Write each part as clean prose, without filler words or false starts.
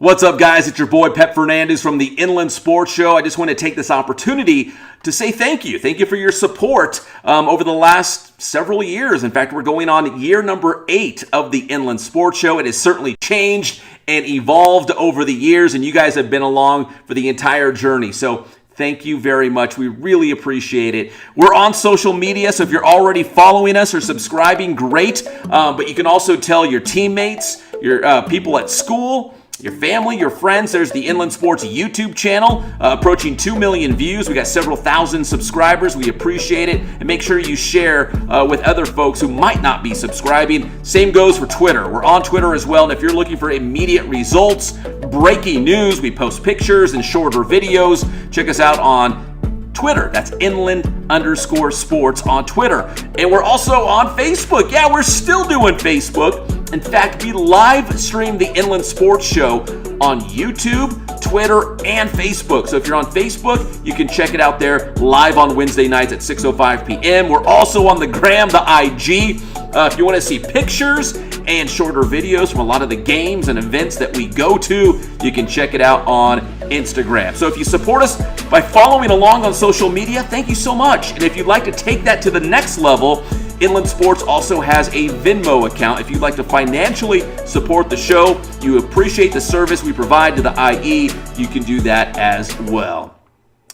What's up, guys? It's your boy Pep Fernandez from the Inland Sports Show. I just want to take this opportunity to say thank you. Thank you for your support over the last several years. In fact, we're going on year number 8 of the Inland Sports Show. It has certainly changed and evolved over the years, and you guys have been along for the entire journey. So thank you very much. We really appreciate it. We're on social media, so if you're already following us or subscribing, great. But you can also tell your teammates, your people at school, your family, your friends. There's the Inland Sports YouTube channel, approaching 2 million views. We got several thousand subscribers. We appreciate it. And make sure you share with other folks who might not be subscribing. Same goes for Twitter. We're on Twitter as well. And if you're looking for immediate results, breaking news, we post pictures and shorter videos. Check us out on Twitter. That's Inland_Sports on Twitter. And we're also on Facebook. Yeah, we're still doing Facebook. In fact, we live stream the Inland Sports Show on YouTube, Twitter, and Facebook. So if you're on Facebook, you can check it out there live on Wednesday nights at 6:05 p.m. We're also on the gram, the IG. If you want to see pictures and shorter videos from a lot of the games and events that we go to, you can check it out on Instagram. So if you support us by following along on social media, thank you so much. And if you'd like to take that to the next level, Inland Sports also has a Venmo account. If you'd like to financially support the show, you appreciate the service we provide to the IE, you can do that as well.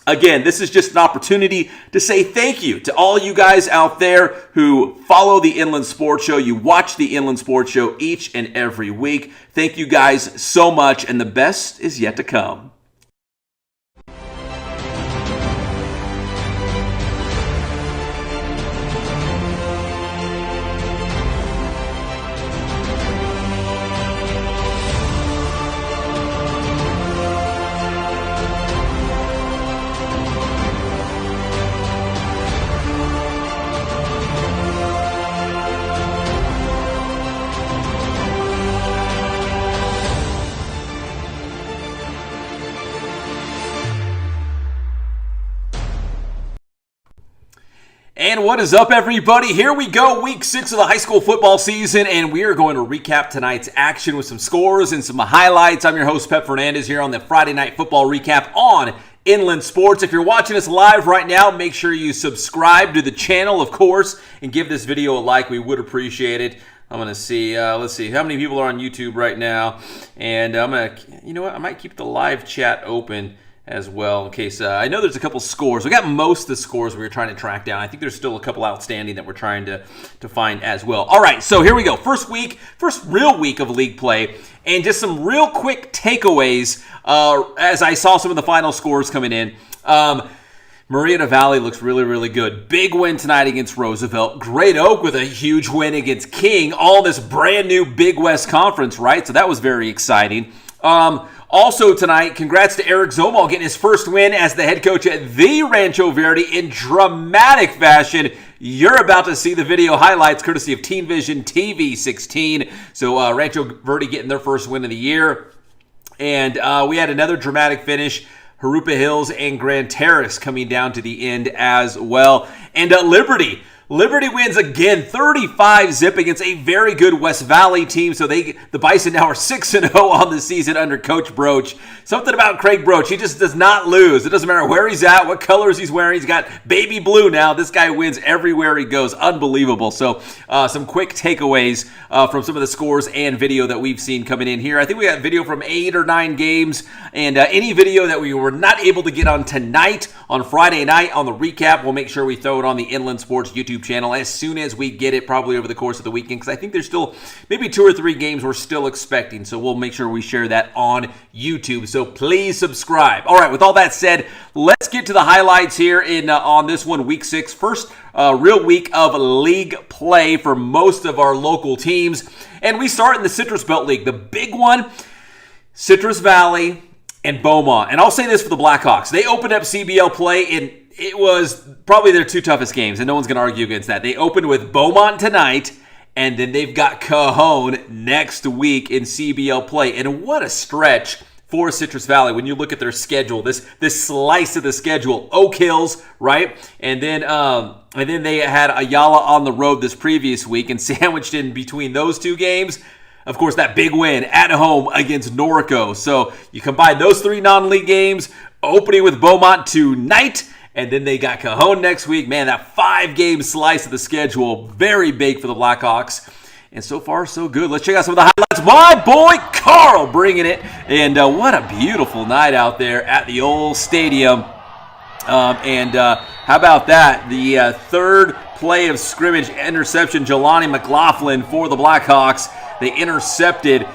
Again, this is just an opportunity to say thank you to all you guys out there who follow the Inland Sports Show. You watch the Inland Sports Show each and every week. Thank you guys so much, and the best is yet to come. And what is up, everybody? Here we go, week 6 of the high school football season, and we are going to recap tonight's action with some scores and some highlights. I'm your host, Pep Fernandez, here on the Friday Night Football Recap on Inland Sports. If you're watching us live right now, make sure you subscribe to the channel, of course, and give this video a like. We would appreciate it. I'm going to see, let's see, how many people are on YouTube right now. And I'm going to, you know what, I might keep the live chat open as well, in case, I know there's a couple scores. We got most of the scores we were trying to track down. I think there's still a couple outstanding that we're trying to find as well. All right, so here we go. First real week of league play, and just some real quick takeaways as I saw some of the final scores coming in. Murrieta Valley looks really, really good. Big win tonight against Roosevelt. Great Oak with a huge win against King. All this brand new Big West Conference, right? So that was very exciting. Also tonight, congrats to Eric Zomal getting his first win as the head coach at the Rancho Verde in dramatic fashion. You're about to see the video highlights courtesy of Teen Vision TV 16. So Rancho Verde getting their first win of the year. And we had another dramatic finish. Jurupa Hills and Grand Terrace coming down to the end as well. And Liberty wins again, 35-0 against a very good West Valley team. So the Bison now are 6-0 on the season under Coach Broach. Something about Craig Broach, he just does not lose. It doesn't matter where he's at, what colors he's wearing. He's got baby blue now. This guy wins everywhere he goes. Unbelievable. So some quick takeaways from some of the scores and video that we've seen coming in here. I think we got video from 8 or 9 games. And any video that we were not able to get on tonight, on Friday night, on the recap, we'll make sure we throw it on the Inland Sports YouTube channel as soon as we get it, probably over the course of the weekend, because I think there's still maybe 2 or 3 games we're still expecting, so we'll make sure we share that on YouTube, so please subscribe. All right, with all that said, let's get to the highlights here on this one, week 6. First real week of league play for most of our local teams, and we start in the Citrus Belt League. The big one, Citrus Valley and Beaumont, and I'll say this for the Blackhawks. They opened up CBL play in it was probably their 2 toughest games, and no one's going to argue against that. They opened with Beaumont tonight, and then they've got Cajon next week in CBL play. And what a stretch for Citrus Valley when you look at their schedule. This slice of the schedule: Oak Hills, right, and then they had Ayala on the road this previous week, and sandwiched in between those 2 games, of course, that big win at home against Norco. So you combine those 3 non-league games, opening with Beaumont tonight, and then they got Cajon next week. Man, that 5-game slice of the schedule, very big for the Blackhawks. And so far, so good. Let's check out some of the highlights. My boy Carl bringing it. And what a beautiful night out there at the old stadium. How about that? The third play of scrimmage interception, Jelani McLaughlin for the Blackhawks. They intercepted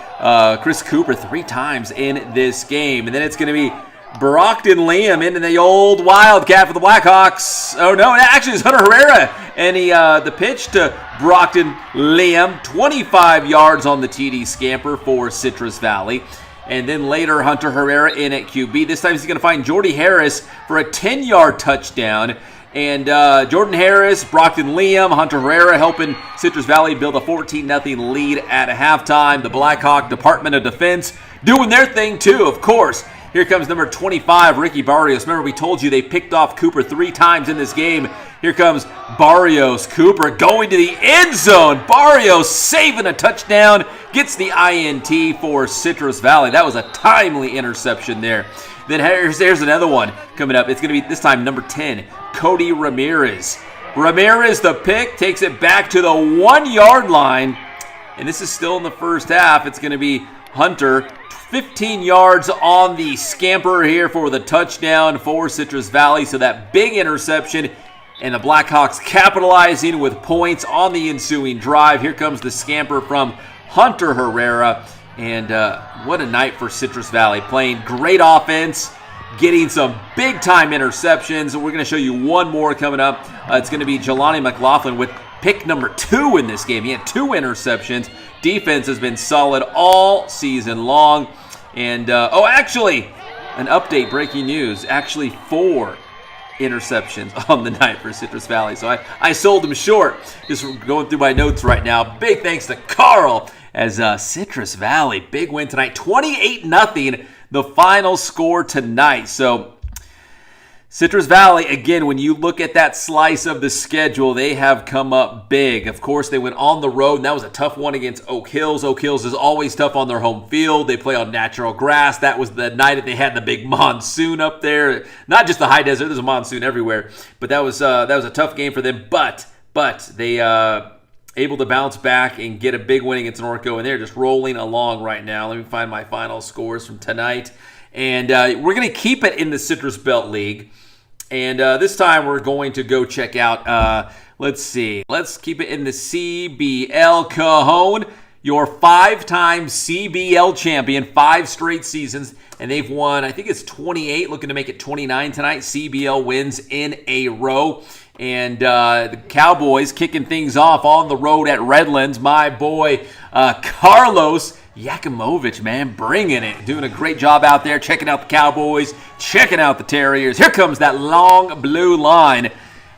Chris Cooper 3 times in this game. And then it's going to be Brockton Liam into the old Wildcat for the Blackhawks. Oh, no, actually it's Hunter Herrera. And the pitch to Brockton Liam, 25 yards on the TD scamper for Citrus Valley. And then later, Hunter Herrera in at QB. This time he's going to find Jordy Harris for a 10-yard touchdown. And Jordan Harris, Brockton Liam, Hunter Herrera helping Citrus Valley build a 14-0 lead at halftime. The Blackhawk Department of Defense doing their thing too, of course. Here comes number 25, Ricky Barrios. Remember, we told you they picked off Cooper 3 times in this game. Here comes Barrios. Cooper going to the end zone. Barrios saving a touchdown. Gets the INT for Citrus Valley. That was a timely interception there. Then here's another one coming up. It's going to be, this time, number 10, Cody Ramirez. Ramirez, the pick, takes it back to the 1-yard line. And this is still in the first half. It's going to be Hunter, 15 yards on the scamper here for the touchdown for Citrus Valley. So that big interception, and the Blackhawks capitalizing with points on the ensuing drive. Here comes the scamper from Hunter Herrera. And what a night for Citrus Valley. Playing great offense, getting some big-time interceptions. We're going to show you one more coming up. It's going to be Jelani McLaughlin with pick number 2 in this game. He had 2 interceptions. Defense has been solid all season long. And, actually, an update, breaking news. Actually, 4 interceptions on the night for Citrus Valley. So I sold him short. Just going through my notes right now. Big thanks to Carl as Citrus Valley. Big win tonight. 28-0, the final score tonight. So Citrus Valley, again, when you look at that slice of the schedule, they have come up big. Of course, they went on the road, and that was a tough one against Oak Hills. Oak Hills is always tough on their home field. They play on natural grass. That was the night that they had the big monsoon up there. Not just the high desert, there's a monsoon everywhere. But that was a tough game for them. But they able to bounce back and get a big win against Norco, and they're just rolling along right now. Let me find my final scores from tonight. And we're going to keep it in the Citrus Belt League. And this time we're going to go check out, let's see. Let's keep it in the CBL. Cajon, your 5-time CBL champion, 5 straight seasons. And they've won, I think it's 28, looking to make it 29 tonight. CBL wins in a row. And the Cowboys kicking things off on the road at Redlands. My boy, Carlos Yakimovich, man, bringing it. Doing a great job out there, checking out the Cowboys, checking out the Terriers. Here comes that long blue line.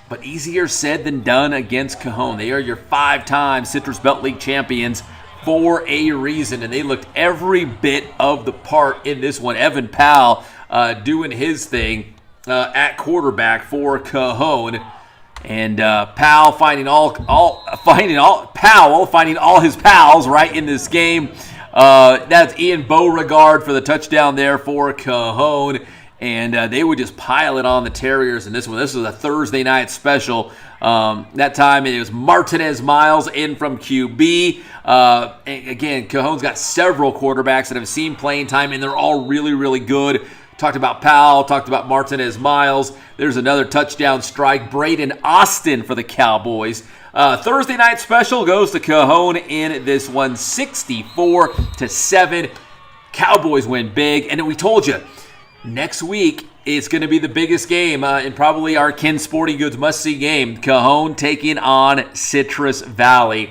But easier said than done against Cajon. They are your 5-time Citrus Belt League champions for a reason. And they looked every bit of the part in this one. Evan Powell doing his thing at quarterback for Cajon. And Powell finding all his pals right in this game. That's Ian Beauregard for the touchdown there for Cajon. And they would just pile it on the Terriers in this one. This was a Thursday night special. That time it was Martinez Miles in from QB. Again, Cajon's got several quarterbacks that have seen playing time, and they're all really, really good. Talked about Powell, talked about Martinez Miles. There's another touchdown strike. Braden Austin for the Cowboys. Thursday night special goes to Cajon in this one, 64-7. Cowboys win big. And we told you, next week it's going to be the biggest game and probably our Ken Sporting Goods must-see game. Cajon taking on Citrus Valley.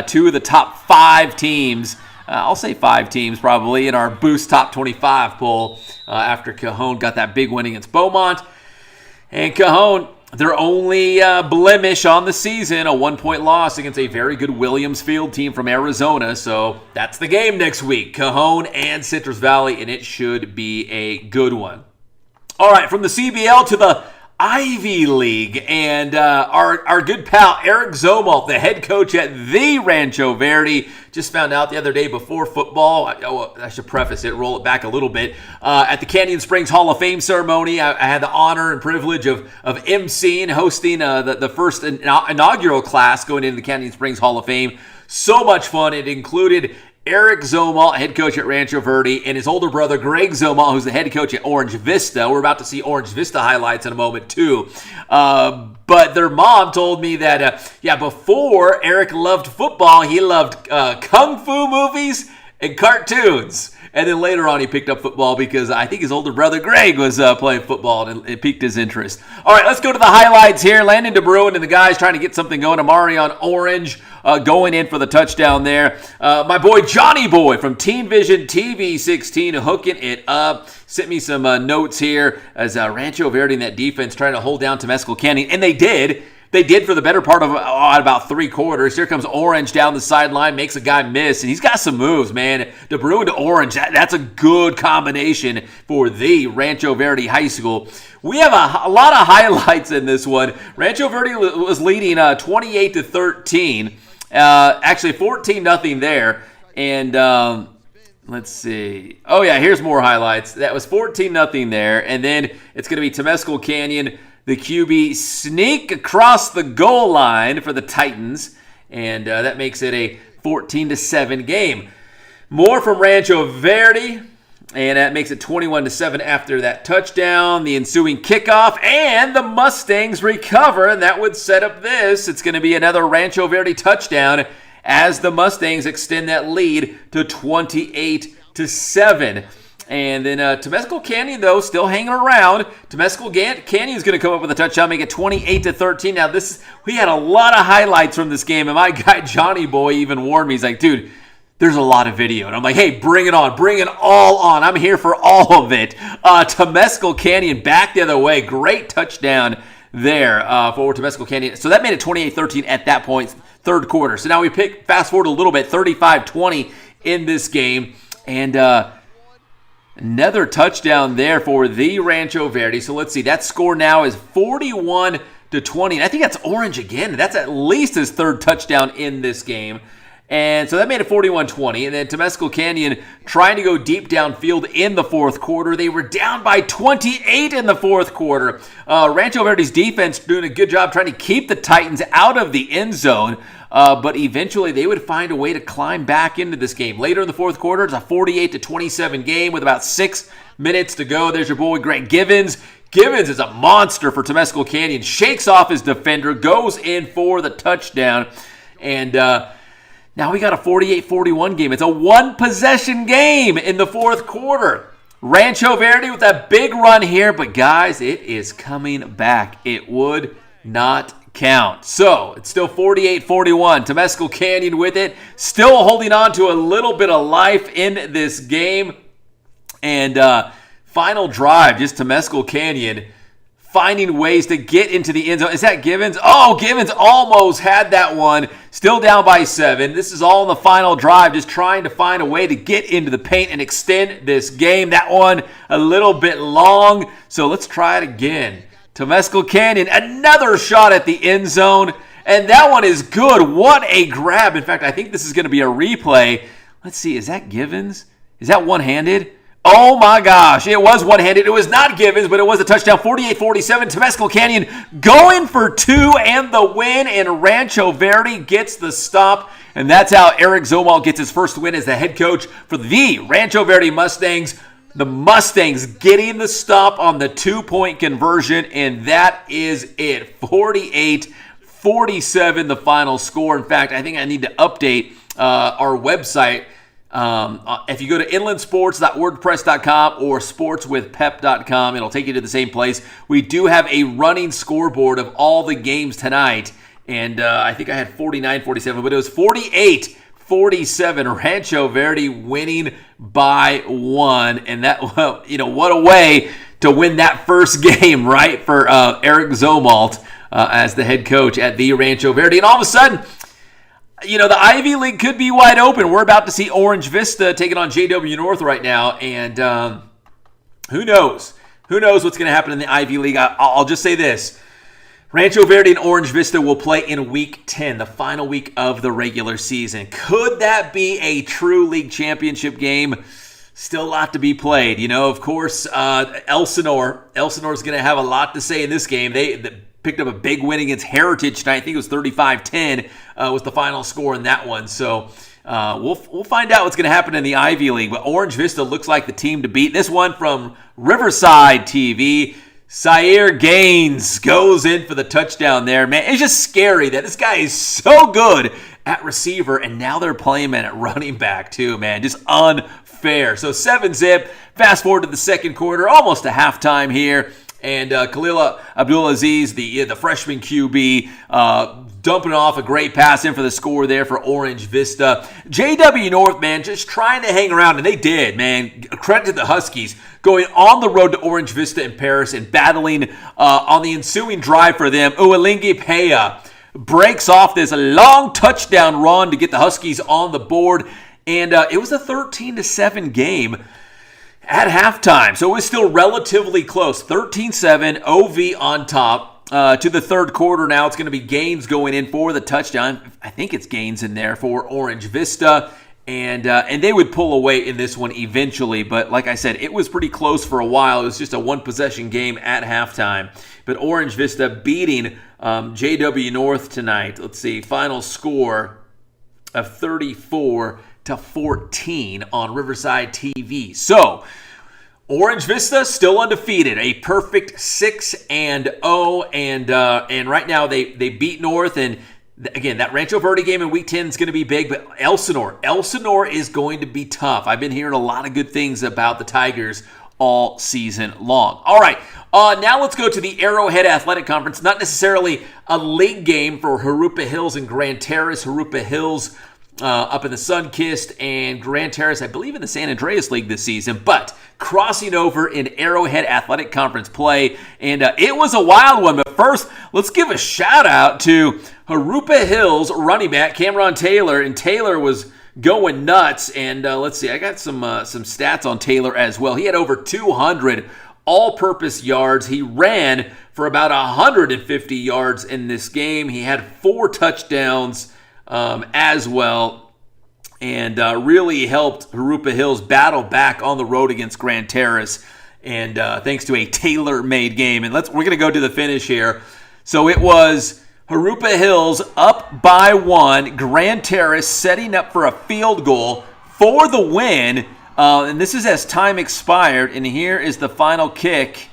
2 of the top 5 teams. I'll say 5 teams probably in our Boost Top 25 poll after Cajon got that big win against Beaumont. And Cajon, their only blemish on the season, a 1-point loss against a very good Williams Field team from Arizona. So that's the game next week, Cajon and Citrus Valley, and it should be a good one. All right, from the CBL to the Ivy League. And our good pal Eric Zomalt, the head coach at the Rancho Verde, just found out the other day before football. I should preface it, roll it back a little bit. At the Canyon Springs Hall of Fame ceremony, I had the honor and privilege of emceeing, hosting the first inaugural class going into the Canyon Springs Hall of Fame. So much fun. It included Eric Zomalt, head coach at Rancho Verde, and his older brother, Greg Zomalt, who's the head coach at Orange Vista. We're about to see Orange Vista highlights in a moment, too. But their mom told me that, before Eric loved football, he loved kung fu movies and cartoons. And then later on, he picked up football because I think his older brother, Greg, was playing football, and it piqued his interest. All right, let's go to the highlights here. Landon DeBruin and the guys trying to get something going. Amari on Orange going in for the touchdown there. My boy, Johnny Boy from Teen Vision TV 16 hooking it up. Sent me some notes here as Rancho Verde and that defense trying to hold down Temescal Canyon. And they did. They did for the better part of about 3 quarters. Here comes Orange down the sideline, makes a guy miss, and he's got some moves, man. DeBruin to Orange, that's a good combination for the Rancho Verde High School. We have a lot of highlights in this one. Rancho Verde was leading 28-13. Actually, 14-0 there. And let's see. Oh, yeah, here's more highlights. That was 14-0 there. And then it's going to be Temescal Canyon. The QB sneak across the goal line for the Titans, and that makes it a 14-7 game. More from Rancho Verde, and that makes it 21-7 after that touchdown. The ensuing kickoff, and the Mustangs recover, and that would set up this. It's going to be another Rancho Verde touchdown as the Mustangs extend that lead to 28-7. And then Temescal Canyon, though, still hanging around. Temescal Canyon is going to come up with a touchdown, make it 28-13. Now, we had a lot of highlights from this game, and my guy Johnny Boy even warned me. He's like, dude, there's a lot of video. And I'm like, hey, bring it on. Bring it all on. I'm here for all of it. Temescal Canyon back the other way. Great touchdown there for Temescal Canyon. So that made it 28-13 at that point, third quarter. So now we fast forward a little bit, 35-20 in this game. And another touchdown there for the Rancho Verde. So let's see. That score now is 41-20. And I think that's Orange again. That's at least his third touchdown in this game. And so that made it 41-20. And then Temescal Canyon trying to go deep downfield in the fourth quarter. They were down by 28 in the fourth quarter. Rancho Verde's defense doing a good job trying to keep the Titans out of the end zone. But eventually they would find a way to climb back into this game. Later in the fourth quarter, it's a 48-27 game with about 6 minutes to go. There's your boy, Greg Givens. Givens is a monster for Temescal Canyon. Shakes off his defender, goes in for the touchdown. And now we got a 48-41 game. It's a one-possession game in the fourth quarter. Rancho Verde with that big run here. But, guys, it is coming back. It would not count. So it's still 48-41. Temescal Canyon with it. Still holding on to a little bit of life in this game. And final drive, just Temescal Canyon finding ways to get into the end zone. Is that Givens? Oh, Givens almost had that one. Still down by 7. This is all in the final drive, just trying to find a way to get into the paint and extend this game. That one a little bit long. So let's try it again. Temescal Canyon, another shot at the end zone. And that one is good. What a grab. In fact, I think this is going to be a replay. Let's see. Is that Givens? Is that one-handed? Oh my gosh, it was one-handed. It was not Givens, but it was a touchdown. 48-47, Temescal Canyon going for 2 and the win, and Rancho Verde gets the stop. And that's how Eric Zomalt gets his first win as the head coach for the Rancho Verde Mustangs. The Mustangs getting the stop on the 2-point conversion, and that is it. 48-47, the final score. In fact, I think I need to update our website. If you go to inlandsports.wordpress.com or sportswithpep.com, it'll take you to the same place. We do have a running scoreboard of all the games tonight, and I think I had 49-47, but it was 48-47. Rancho Verde winning by 1, and that, well, what a way to win that first game, right, for Eric Zomalt as the head coach at the Rancho Verde. And all of a sudden, the Ivy League could be wide open. We're about to see Orange Vista taking on JW North right now, and who knows? who knows what's going to happen in the Ivy League. I'll just say this. Rancho Verde and Orange Vista will play in Week 10, the final week of the regular season. Could that be a true league championship game? Still a lot to be played. Of course, Elsinore is going to have a lot to say in this game. They picked up a big win against Heritage tonight. I think it was 35-10 was the final score in that one. So we'll find out what's going to happen in the Ivy League. But Orange Vista looks like the team to beat. This one from Riverside TV. Zaire Gaines goes in for the touchdown there. Man, it's just scary that this guy is so good at receiver, and now they're playing him at running back too, man. Just unfair. So 7-zip. Fast forward to the second quarter, almost a halftime here. And Khalil Abdulaziz, the freshman QB, dumping off a great pass in for the score there for Orange Vista. JW North, man, just trying to hang around, and they did, man. Credit to the Huskies, going on the road to Orange Vista in Paris and battling on the ensuing drive for them. Ualingi Peya breaks off this long touchdown run to get the Huskies on the board, and it was a 13-7 game at halftime. So it was still relatively close. 13-7, OV on top. To the third quarter now, it's going to be Gaines going in for the touchdown. I think it's Gaines in there for Orange Vista. And they would pull away in this one eventually. But like I said, it was pretty close for a while. It was just a one-possession game at halftime. But Orange Vista beating JW North tonight. Let's see, final score of 34-14 on Riverside TV. So Orange Vista still undefeated, a perfect 6-0, and right now they beat North, and again, that Rancho Verde game in Week 10 is going to be big, but Elsinore is going to be tough. I've been hearing a lot of good things about the Tigers all season long. All right, now let's go to the Arrowhead Athletic Conference. Not necessarily a league game for Jurupa Hills and Grand Terrace. Jurupa Hills up in the Sunkist, and Grand Terrace, I believe, in the San Andreas League this season, but crossing over in Arrowhead Athletic Conference play, and it was a wild one. But first, let's give a shout out to Jurupa Hills running back Cameron Taylor, and Taylor was going nuts. And let's see, I got some stats on Taylor as well. He had over 200 all-purpose yards. He ran for about 150 yards in this game. He had 4 touchdowns as well, and really helped Jurupa Hills battle back on the road against Grand Terrace, and thanks to a tailor-made game. And we're going to go to the finish here. So it was Jurupa Hills up by 1, Grand Terrace setting up for a field goal for the win, and this is as time expired, and here is the final kick.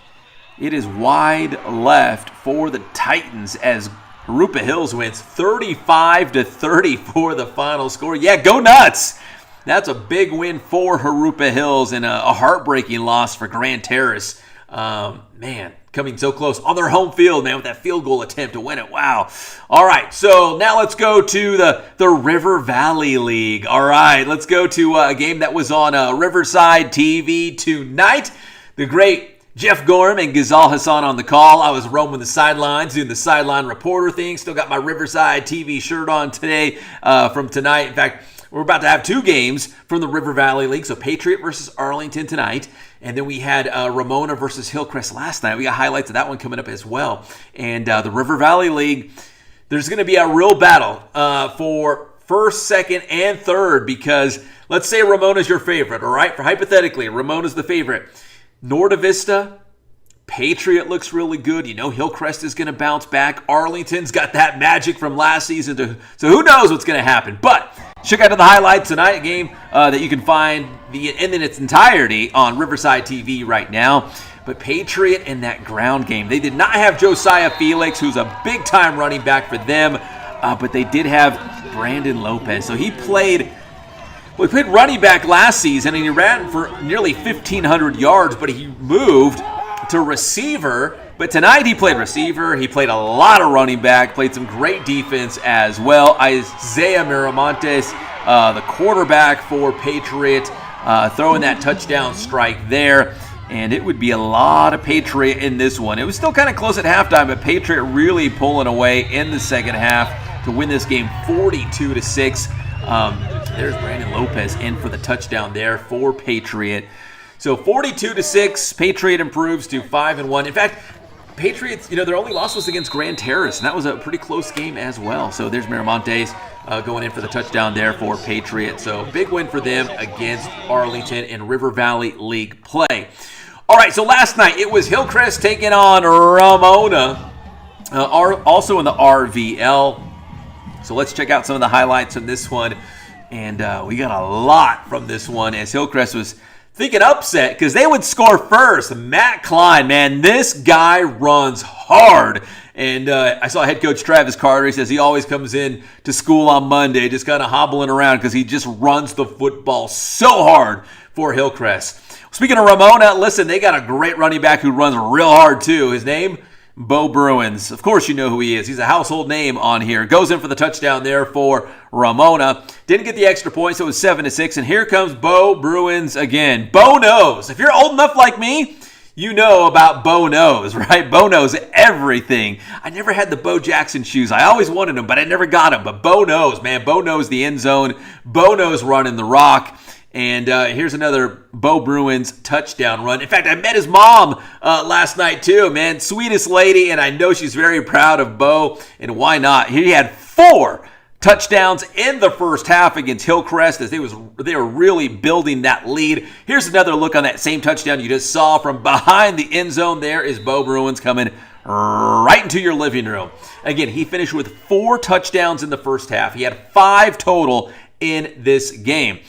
It is wide left for the Titans as Jurupa Hills wins 35-30 for the final score. Yeah, go nuts! That's a big win for Jurupa Hills and a heartbreaking loss for Grand Terrace. Man, coming so close on their home field, man, with that field goal attempt to win it. Wow. All right, so now let's go to the River Valley League. All right, let's go to a game that was on Riverside TV tonight. The great Jeff Gorham and Ghazal Hassan on the call. I was roaming the sidelines, doing the sideline reporter thing. Still got my Riverside TV shirt on today from tonight. In fact, we're about to have 2 games from the River Valley League. So Patriot versus Arlington tonight. And then we had Ramona versus Hillcrest last night. We got highlights of that one coming up as well. And the River Valley League, there's going to be a real battle for first, second, and third. Because let's say Ramona's your favorite, all right? For hypothetically, Ramona's the favorite. Norte Vista, Patriot looks really good. You know Hillcrest is going to bounce back. Arlington's got that magic from last season. So who knows what's going to happen. But check out the highlights tonight, a game that you can find in its entirety on Riverside TV right now. But Patriot in that ground game, they did not have Josiah Felix, who's a big-time running back for them. But they did have Brandon Lopez. So he played running back last season, and he ran for nearly 1,500 yards, but he moved to receiver. But tonight he played receiver. He played a lot of running back, played some great defense as well. Isaiah Miramontes, the quarterback for Patriot, throwing that touchdown strike there. And it would be a lot of Patriot in this one. It was still kind of close at halftime, but Patriot really pulling away in the second half to win this game 42-6. There's Brandon Lopez in for the touchdown there for Patriot. So 42-6, Patriot improves to 5-1. In fact, Patriots, their only loss was against Grand Terrace, and that was a pretty close game as well. So there's Miramontes going in for the touchdown there for Patriots. So big win for them against Arlington in River Valley League play. All right, so last night it was Hillcrest taking on Ramona, also in the RVL. So let's check out some of the highlights from this one. And we got a lot from this one as Hillcrest was thinking upset because they would score first. Matt Klein, man, this guy runs hard. And I saw head coach Travis Carter. He says he always comes in to school on Monday just kind of hobbling around because he just runs the football so hard for Hillcrest. Speaking of Ramona, listen, they got a great running back who runs real hard too. His name? Bo Bruins. Of course you know who he is. He's a household name on here. Goes in for the touchdown there for Ramona. Didn't get the extra point, so it was 7-6. And here comes Bo Bruins again. Bo knows. If you're old enough like me, you know about Bo knows, right? Bo knows everything. I never had the Bo Jackson shoes. I always wanted them, but I never got them. But Bo knows, man. Bo knows the end zone. Bo knows running the rock. And here's another Bo Bruins touchdown run. In fact, I met his mom last night too, man. Sweetest lady, and I know she's very proud of Bo. And why not? He had 4 touchdowns in the first half against Hillcrest as they were really building that lead. Here's another look on that same touchdown you just saw from behind the end zone. There is Bo Bruins coming right into your living room. Again, he finished with 4 touchdowns in the first half. He had 5 total in this game.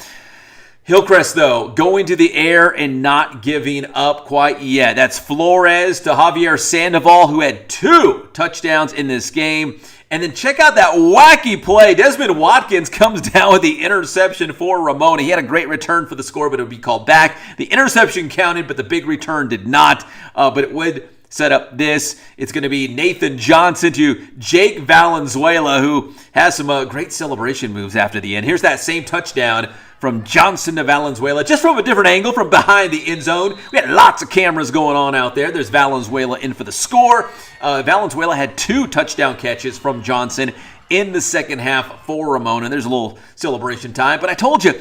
Hillcrest, though, going to the air and not giving up quite yet. That's Flores to Javier Sandoval, who had 2 touchdowns in this game. And then check out that wacky play. Desmond Watkins comes down with the interception for Ramona. He had a great return for the score, but it would be called back. The interception counted, but the big return did not. But it would set up this. It's going to be Nathan Johnson to Jake Valenzuela, who has some great celebration moves after the end. Here's that same touchdown from Johnson to Valenzuela, just from a different angle, from behind the end zone. We had lots of cameras going on out there. There's Valenzuela in for the score. Valenzuela had 2 touchdown catches from Johnson in the second half for Ramona. There's a little celebration time. But I told you,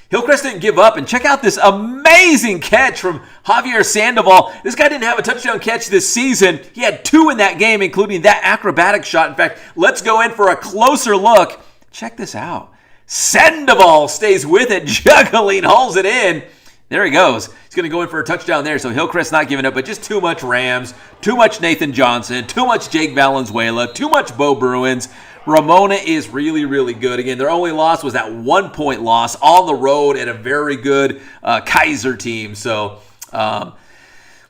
Hillcrest didn't give up. And check out this amazing catch from Javier Sandoval. This guy didn't have a touchdown catch this season. He had 2 in that game, including that acrobatic shot. In fact, let's go in for a closer look. Check this out. Sandoval stays with it, juggling, hauls it in. There he goes. He's going to go in for a touchdown there. So Hillcrest not giving up, but just too much Rams, too much Nathan Johnson, too much Jake Valenzuela, too much Bo Bruins. Ramona is really, really good. Again, their only loss was that 1-point loss on the road at a very good Kaiser team. So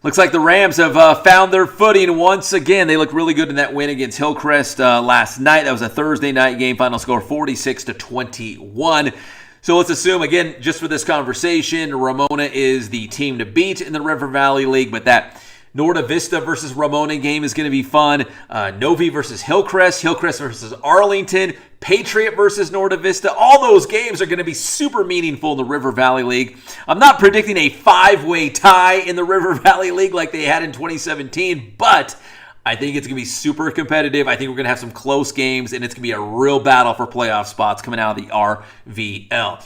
looks like the Rams have found their footing once again. They look really good in that win against Hillcrest last night. That was a Thursday night game. Final score 46-21. So let's assume, again, just for this conversation, Ramona is the team to beat in the River Valley League, but that Norda Vista versus Ramona game is going to be fun. Novi versus Hillcrest, Hillcrest versus Arlington, Patriot versus Norda Vista. All those games are going to be super meaningful in the River Valley League. I'm not predicting a 5-way tie in the River Valley League like they had in 2017, but I think it's going to be super competitive. I think we're going to have some close games, and it's going to be a real battle for playoff spots coming out of the RVL.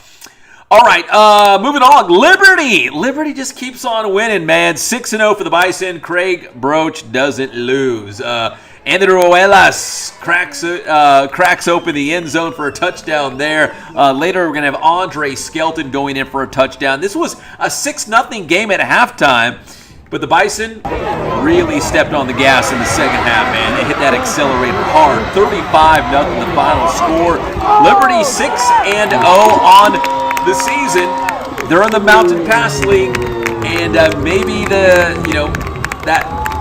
All right, moving on. Liberty just keeps on winning, man. 6-0 for the Bison. Craig Broach doesn't lose. Andrew Ruelas cracks open the end zone for a touchdown there. Later, we're going to have Andre Skelton going in for a touchdown. This was a 6-0 game at halftime, but the Bison really stepped on the gas in the second half, man. They hit that accelerator hard. 35-0 the final score. Liberty 6-0 on the season. They're in the Mountain Pass League, and maybe that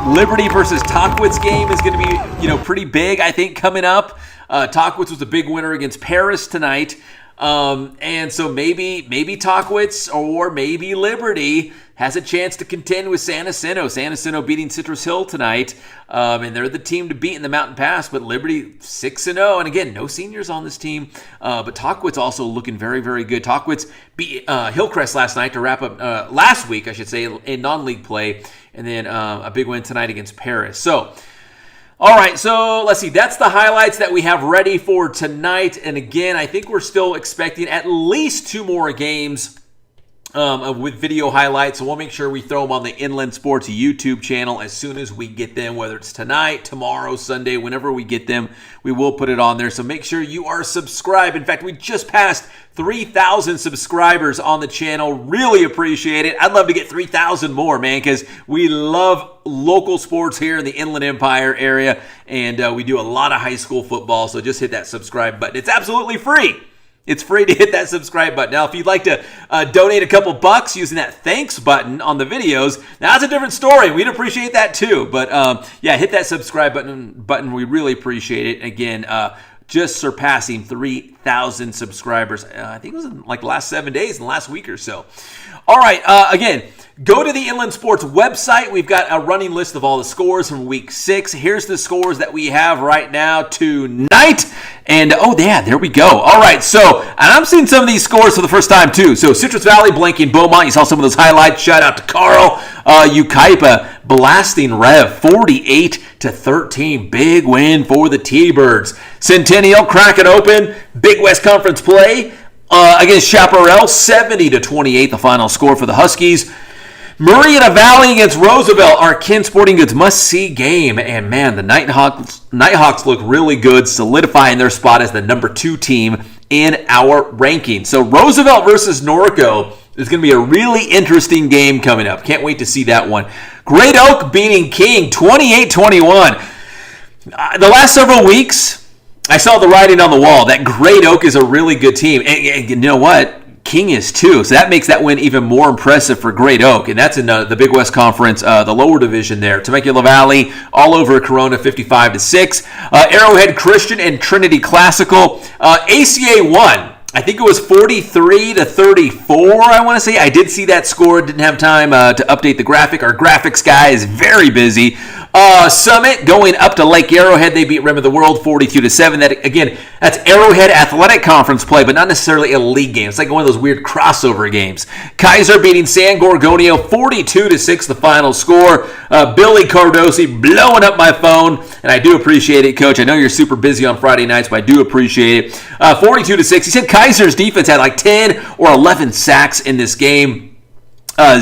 Liberty versus Tockwitz game is going to be pretty big, I think, coming up. Tockwitz was a big winner against Paris tonight, and so maybe Tockwitz or maybe Liberty has a chance to contend with San Jacinto. San Jacinto beating Citrus Hill tonight, and they're the team to beat in the Mountain Pass, but Liberty 6-0, and again, no seniors on this team, but Tockwitz also looking very, very good. Tockwitz beat Hillcrest last night to wrap up, last week, I should say, in non-league play, and then a big win tonight against Paris. So, all right, so let's see. That's the highlights that we have ready for tonight, and again, I think we're still expecting at least 2 more games with video highlights. So we'll make sure we throw them on the Inland Sports YouTube channel as soon as we get them, whether it's tonight, tomorrow, Sunday, whenever we get them, we will put it on there. So make sure you are subscribed. In fact, we just passed 3,000 subscribers on the channel. Really appreciate it. I'd love to get 3,000 more, man, because we love local sports here in the Inland Empire area, and we do a lot of high school football. So just hit that subscribe button. It's absolutely free. It's free to hit that subscribe button. Now, if you'd like to donate a couple bucks using that thanks button on the videos, now that's a different story. We'd appreciate that too. But yeah, hit that subscribe button. We really appreciate it. Again, just surpassing 3,000 subscribers. I think it was in like the last 7 days, in the last week or so. All right, again, go to the Inland Sports website. We've got a running list of all the scores from Week 6. Here's the scores that we have right now tonight. And, oh, yeah, there we go. All right, so, and I'm seeing some of these scores for the first time, too. So, Citrus Valley blanking Beaumont. You saw some of those highlights. Shout out to Carl. Ukaipa blasting Rev 48-13. Big win for the T-Birds. Centennial cracking open. Big West Conference play against Chaparral. 70-28, the final score for the Huskies. Murrieta Valley against Roosevelt, our Ken Sporting Goods must-see game. And, man, the Nighthawks look really good, solidifying their spot as the number 2 team in our ranking. So Roosevelt versus Norco is going to be a really interesting game coming up. Can't wait to see that one. Great Oak beating King 28-21. The last several weeks, I saw the writing on the wall that Great Oak is a really good team. And you know what? King is too, so that makes that win even more impressive for Great Oak, and that's in the Big West Conference, the lower division there. Temecula Valley all over Corona, 55-6. Arrowhead Christian and Trinity Classical. ACA won. I think it was 43-34, I want to say. I did see that score. Didn't have time to update the graphic. Our graphics guy is very busy. Summit going up to Lake Arrowhead. They beat Rim of the World 42-7. That, again, that's Arrowhead Athletic Conference play, but not necessarily a league game. It's like one of those weird crossover games. Kaiser beating San Gorgonio 42-6, the final score. Billy Cardosi blowing up my phone, and I do appreciate it, Coach. I know you're super busy on Friday nights, but I do appreciate it. 42-6. He said Kaiser's defense had like 10 or 11 sacks in this game.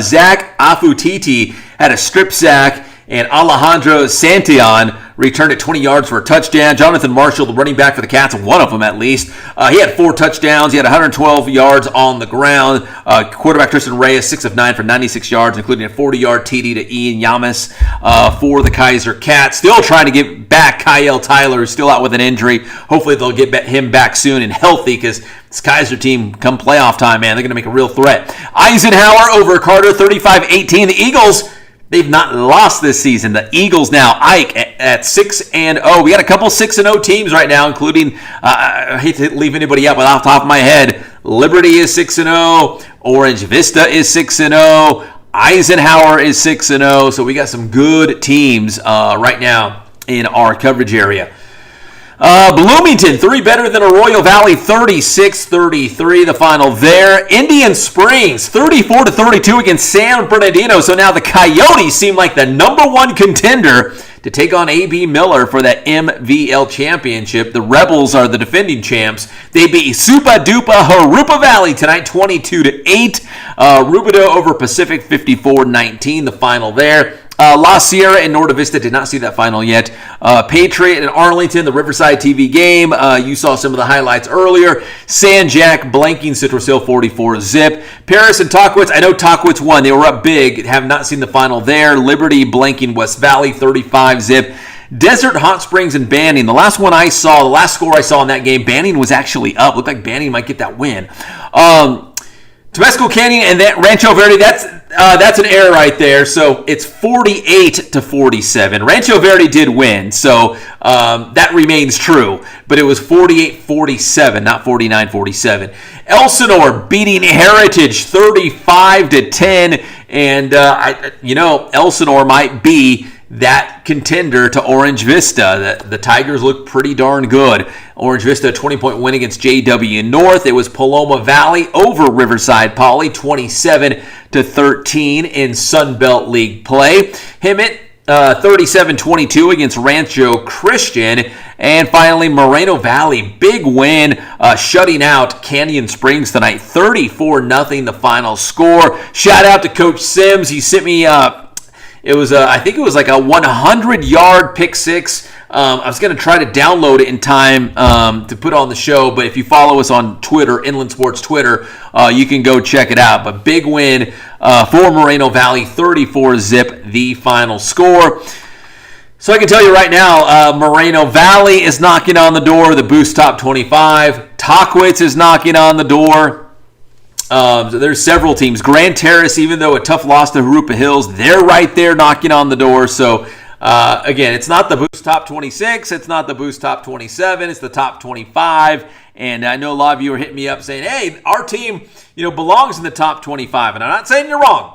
Zach Afutiti had a strip sack, and Alejandro Santillan returned it 20 yards for a touchdown. Jonathan Marshall, the running back for the Cats, one of them at least. He had 4 touchdowns. He had 112 yards on the ground. Quarterback Tristan Reyes, 6 of 9 for 96 yards, including a 40-yard TD to Ian Yamas for the Kaiser Cats. Still trying to get back Kyle Tyler, who's still out with an injury. Hopefully they'll get him back soon and healthy, because this Kaiser team, come playoff time, man, they're going to make a real threat. Eisenhower over Carter, 35-18. The Eagles, they've not lost this season. The Eagles now, Ike at 6-0. We got a couple 6-0 teams right now, including, I hate to leave anybody out, but off the top of my head, Liberty is 6-0. Orange Vista is 6-0. Eisenhower is 6-0. So we got some good teams right now in our coverage area. Bloomington, 3 better than Arroyo Valley, 36-33, the final there. Indian Springs, 34-32 against San Bernardino. So now the Coyotes seem like the number 1 contender to take on A.B. Miller for that MVL championship. The Rebels are the defending champs. They beat Supa Dupa Harupa Valley tonight, 22-8. Rubidoux over Pacific, 54-19, the final there. La Sierra and Norte Vista did not see that final yet. Patriot and Arlington, the Riverside TV game. You saw some of the highlights earlier. San Jack blanking Citrus Hill 44-zip. Paris and Tahquitz, I know Tahquitz won. They were up big. Have not seen the final there. Liberty blanking West Valley 35-zip. Desert Hot Springs and Banning. The last score I saw in that game, Banning was actually up. Looked like Banning might get that win. Temescal Canyon and that Rancho Verde, that's an error right there. So it's 48-47. Rancho Verde did win, so that remains true. But it was 48-47, not 49-47. Elsinore beating Heritage 35-10, and Elsinore might be that contender to Orange Vista. The Tigers look pretty darn good. Orange Vista, a 20-point win against JW North. It was Paloma Valley over Riverside Poly, 27-13 in Sun Belt League play. Hemet 37-22 against Rancho Christian. And finally, Moreno Valley, big win, shutting out Canyon Springs tonight, 34-0 the final score. Shout out to Coach Sims. He sent me, I think it was like a 100-yard pick six. I was going to try to download it in time to put on the show, but if you follow us on Twitter, Inland Sports Twitter, you can go check it out. But big win for Moreno Valley, 34-zip the final score. So I can tell you right now, Moreno Valley is knocking on the door of the Boost Top 25. Tockwitz is knocking on the door. So there's several teams. Grand Terrace, even though a tough loss to Harupa Hills, they're right there knocking on the door. So again, it's not the Boost Top 26. It's not the Boost Top 27. It's the Top 25. And I know a lot of you are hitting me up saying, hey, our team belongs in the Top 25. And I'm not saying you're wrong.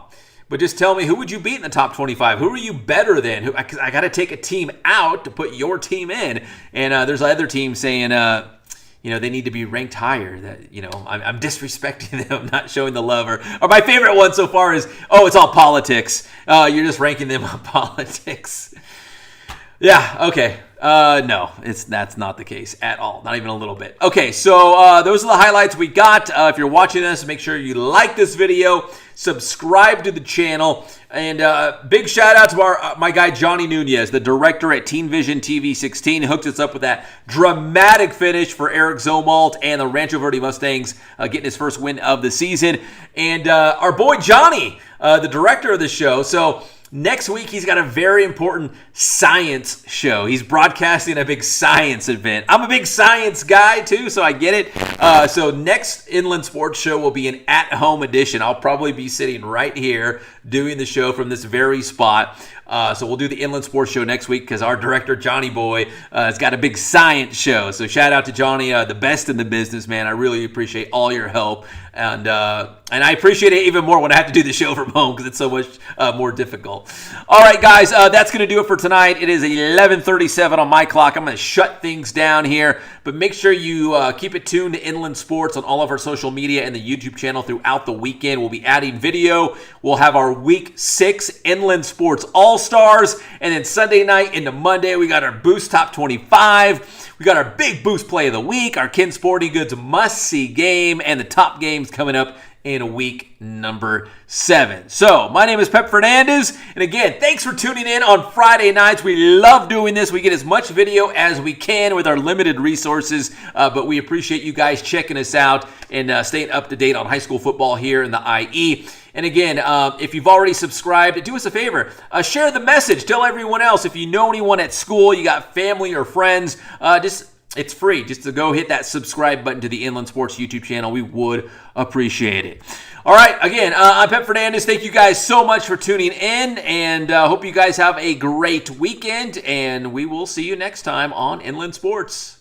But just tell me, who would you beat in the top 25? Who are you better than? I got to take a team out to put your team in. And there's other teams saying, they need to be ranked higher. That I'm disrespecting them, not showing the love. Or my favorite one so far is, it's all politics. You're just ranking them on politics. Yeah, okay. No, that's not the case at all. Not even a little bit. Okay, so those are the highlights we got. If you're watching this, make sure you like this video, subscribe to the channel, and big shout out to my guy Johnny Nunez, the director at Teen Vision TV 16, hooked us up with that dramatic finish for Eric Zomalt and the Rancho Verde Mustangs getting his first win of the season. And our boy Johnny, the director of the show. So next week, he's got a very important science show. He's broadcasting a big science event. I'm a big science guy, too, so I get it. So next Inland Sports Show will be an at-home edition. I'll probably be sitting right here doing the show from this very spot. So we'll do the Inland Sports Show next week because our director, Johnny Boy, has got a big science show. So shout out to Johnny, the best in the business, man. I really appreciate all your help. And I appreciate it even more when I have to do the show from home because it's so much more difficult. All right, guys, that's going to do it for tonight. It is 11:37 on my clock. I'm going to shut things down here. But make sure you keep it tuned to Inland Sports on all of our social media and the YouTube channel throughout the weekend. We'll be adding video. We'll have our Week 6 Inland Sports All-Stars. And then Sunday night into Monday, we got our Boost Top 25. We got our big Boost Play of the Week, our Ken Sporting Goods must-see game, and the top games coming up in week number 7. So, my name is Pep Fernandez, and again, thanks for tuning in on Friday nights. We love doing this. We get as much video as we can with our limited resources, but we appreciate you guys checking us out and staying up to date on high school football here in the IE. And again, if you've already subscribed, do us a favor. Share the message. Tell everyone else. If you know anyone at school, you got family or friends, it's free. Just to go hit that subscribe button to the Inland Sports YouTube channel. We would appreciate it. All right. Again, I'm Pep Fernandez. Thank you guys so much for tuning in, and hope you guys have a great weekend, and we will see you next time on Inland Sports.